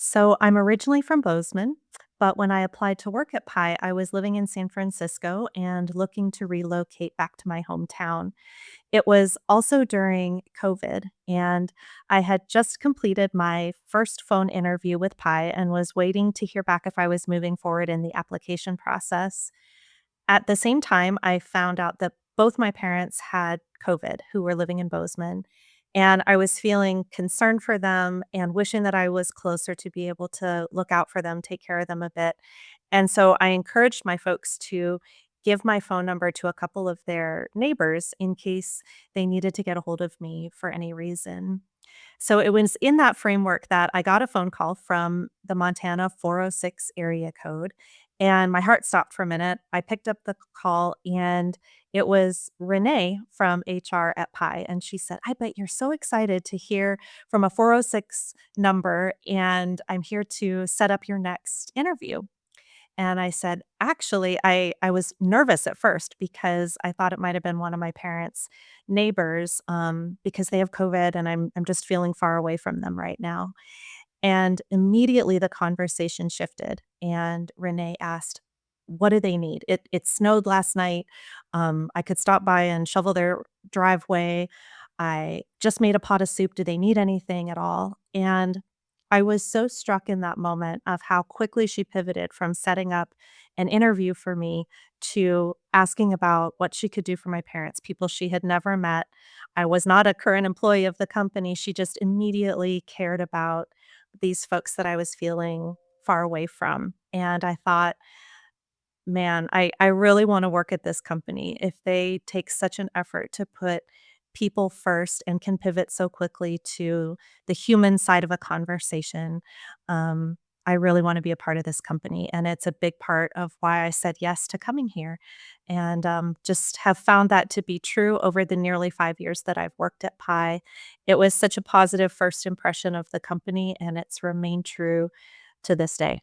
So I'm originally from Bozeman, but when I applied to work at Pi, I was living in San Francisco and looking to relocate back to my hometown. It was also during COVID, and I had just completed my first phone interview with Pi and was waiting to hear back if I was moving forward in the application process. At the same time, I found out that both my parents had COVID who were living in Bozeman, and I was feeling concerned for them and wishing that I was closer to be able to look out for them, take care of them a bit. And so I encouraged my folks to give my phone number to a couple of their neighbors in case they needed to get a hold of me for any reason. So it was in that framework that I got a phone call from the Montana 406 area code, and my heart stopped for a minute. I picked up the call, and it was Renee from HR at Pi, and she said, "I bet you're so excited to hear from a 406 number, and I'm here to set up your next interview." And I said, "Actually, I was nervous at first because I thought it might have been one of my parents' neighbors, because they have COVID and I'm just feeling far away from them right now." And immediately the conversation shifted, and Renee asked, "What do they need? It snowed last night. I could stop by and shovel their driveway. I just made a pot of soup. Do they need anything at all?" And I was so struck in that moment of how quickly she pivoted from setting up an interview for me to asking about what she could do for my parents, people she had never met. I was not a current employee of the company. She just immediately cared about these folks that I was feeling far away from. And I thought, man, I really wanna work at this company. If they take such an effort to put people first and can pivot so quickly to the human side of a conversation, um, I really wanna be a part of this company, and it's a big part of why I said yes to coming here, and, just have found that to be true over the nearly 5 years that I've worked at Pi. It was such a positive first impression of the company, and it's remained true to this day.